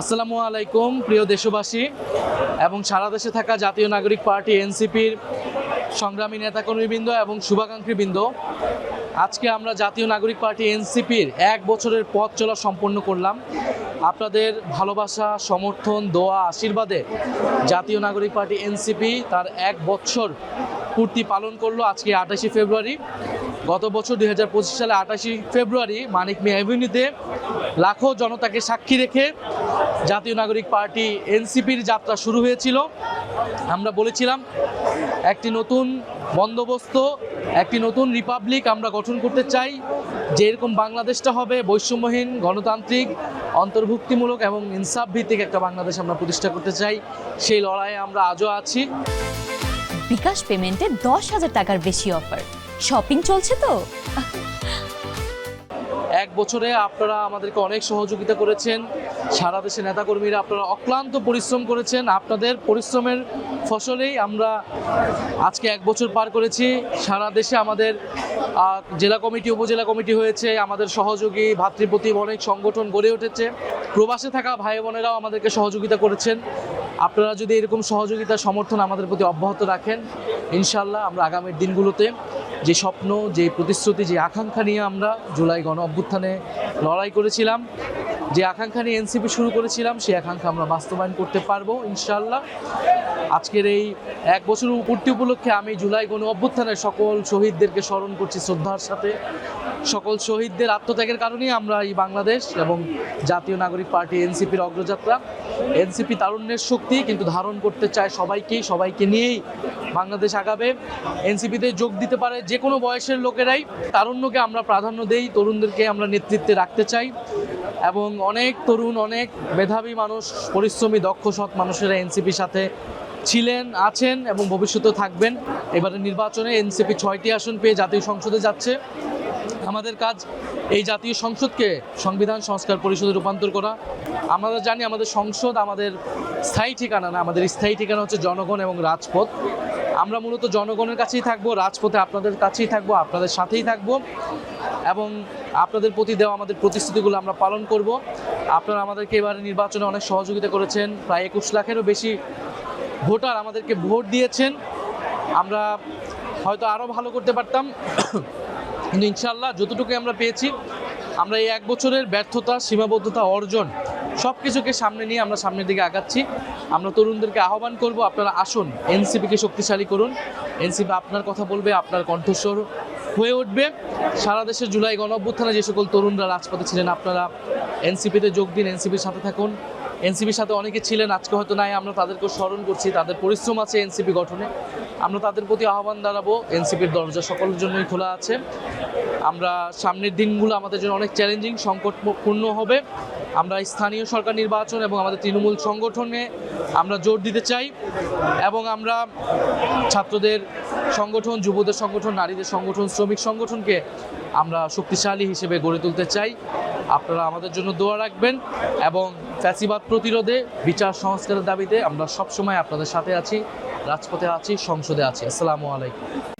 আসসালামু আলাইকুম প্রিয় দেশবাসী এবং সারা দেশে থাকা জাতীয় নাগরিক পার্টি এনসিপির সংগ্রামী নেতাকর্মীবৃন্দ এবং শুভাকাঙ্ক্ষীবৃন্দ, আজকে আমরা জাতীয় নাগরিক পার্টি এনসিপির 1 বছরের পথ চলা সম্পন্ন করলাম। আপনাদের ভালোবাসা, সমর্থন, দোয়া, আশীর্বাদে জাতীয় নাগরিক পার্টি এনসিপি তার 1 বছর পূর্তি পালন করলো আজকে 28শে ফেব্রুয়ারি। গত বছর 2025 সালে 28শে ফেব্রুয়ারি মানিক মিয়া এভিনিউতে লাখো জনতাকে সাক্ষী রেখে জাতীয় নাগরিক পার্টি এনসিপির যাত্রা শুরু হয়েছিল। আমরা বলেছিলাম একটি নতুন বন্দোবস্ত, একটি নতুন রিপাবলিক আমরা গঠন করতে চাই, যে এরকম বাংলাদেশটা হবে বৈষম্যহীন, গণতান্ত্রিক, অন্তর্ভুক্তিমূলক এবং ইনসাফ ভিত্তিক একটা বাংলাদেশ আমরা প্রতিষ্ঠা করতে চাই। সেই লড়াইয়ে আমরা আজও আছি। বিকাশ পেমেন্টে 10,000 টাকার বেশি অফার, শপিং চলছে তো। 1 বছরে আপনারা আমাদেরকে অনেক সহযোগিতা করেছেন। সারা দেশে নেতাকর্মীরা আপনারা অক্লান্ত পরিশ্রম করেছেন। আপনাদের পরিশ্রমের ফসলেই আমরা আজকে 1 বছর পার করেছি। সারা দেশে আমাদের জেলা কমিটি, উপজেলা কমিটি হয়েছে, আমাদের সহযোগী ভাতৃপ্রতিম অনেক সংগঠন গড়ে উঠেছে। প্রবাসে থাকা ভাই বোনেরাও আমাদেরকে সহযোগিতা করেছেন। আপনারা যদি এরকম সহযোগিতা, সমর্থন আমাদের প্রতি অব্যাহত রাখেন, ইনশাল্লাহ আমরা আগামীর দিনগুলোতে যে স্বপ্ন, যে প্রতিশ্রুতি, যে আকাঙ্ক্ষা নিয়ে আমরা জুলাই গণ অভ্যুত্থানে লড়াই করেছিলাম, যে আকাঙ্ক্ষা নিয়ে এনসিপি শুরু করেছিলাম, সেই আকাঙ্ক্ষা আমরা বাস্তবায়ন করতে পারবো ইনশাল্লাহ। আজকের এই 1 বছরের পূর্তি উপলক্ষে আমি জুলাই গণ অভ্যুত্থানের সকল শহীদদেরকে স্মরণ করছি শ্রদ্ধার সাথে। সকল শহীদদের আত্মত্যাগের কারণেই আমরা এই বাংলাদেশ এবং জাতীয় নাগরিক পার্টি এনসিপির অগ্রযাত্রা। এনসিপি তারুণ্যের শক্তি, কিন্তু ধারণ করতে চায় সবাইকে নিয়েই বাংলাদেশ আগাবে। এনসিপিতে যোগ দিতে পারে যে কোনো বয়সের লোকেরাই। তারুণ্যকে আমরা প্রাধান্য দেই, তরুণদেরকে আমরা নেতৃত্বে রাখতে চাই এবং অনেক তরুণ, অনেক মেধাবী মানুষ, পরিশ্রমী, দক্ষ, সৎ মানুষেরা এনসিপির সাথে ছিলেন, আছেন এবং ভবিষ্যতেও থাকবেন। এবারে নির্বাচনে এনসিপি 6টি আসন পেয়ে জাতীয় সংসদে যাচ্ছে। আমাদের কাজ এই জাতীয় সংসদকে সংবিধান সংস্কার পরিষদে রূপান্তর করা। আমরা জানি আমাদের সংসদ আমাদের স্থায়ী ঠিকানা না, আমাদের স্থায়ী ঠিকানা হচ্ছে জনগণ এবং রাজপথ। আমরা মূলত জনগণের কাছেই থাকবো, রাজপথে আপনাদের কাছেই থাকবো, আপনাদের সাথেই থাকবো এবং আপনাদের প্রতি দেওয়া আমাদের প্রতিশ্রুতিগুলো আমরা পালন করব। আপনারা আমাদেরকে এবারে নির্বাচনে অনেক সহযোগিতা করেছেন। প্রায় 21 লাখেরও বেশি ভোটার আমাদেরকে ভোট দিয়েছেন। আমরা হয়তো আরও ভালো করতে পারতাম, কিন্তু ইনশাল্লাহ যতটুকু আমরা পেয়েছি, আমরা এই 1 বছরের ব্যর্থতা, সীমাবদ্ধতা, অর্জন সব কিছুকে সামনে নিয়ে আমরা সামনের দিকে আগাচ্ছি। আমরা তরুণদেরকে আহ্বান করব, আপনারা আসুন, এনসিপিকে শক্তিশালী করুন। এনসিপি আপনার কথা বলবে, আপনার কণ্ঠস্বর হয়ে উঠবে। সারা দেশের জুলাই গণ অভ্যুত্থানে যে সকল তরুণরা রাজপথে ছিলেন, আপনারা এনসিপিতে যোগ দিন, এনসিপির সাথে থাকুন। এনসিপির সাথে অনেকে ছিলেন, আজকে হয়তো নাই, আমরা তাদেরকেও স্মরণ করছি। তাদের পরিশ্রম আছে এনসিপি গঠনে। আমরা তাদের প্রতি আহ্বান দাঁড়াবো, এনসিপির দরজা সকলের জন্যই খোলা আছে। আমরা সামনের দিনগুলো আমাদের জন্য অনেক চ্যালেঞ্জিং, সংকটপূর্ণ হবে। আমরা স্থানীয় সরকার নির্বাচন এবং আমাদের তৃণমূল সংগঠনে আমরা জোর দিতে চাই এবং আমরা ছাত্রদের সংগঠন, যুবদের সংগঠন, নারীদের সংগঠন, শ্রমিক সংগঠনকে আমরা শক্তিশালী হিসেবে গড়ে তুলতে চাই। আপনারা আমাদের জন্য দোয়া রাখবেন এবং ফ্যাসিবাদ প্রতিরোধে, বিচার সংস্কারের দাবিতে আমরা সবসময় আপনাদের সাথে আছি, রাজপথে আছি, সংসদে আছি। আসসালামু আলাইকুম।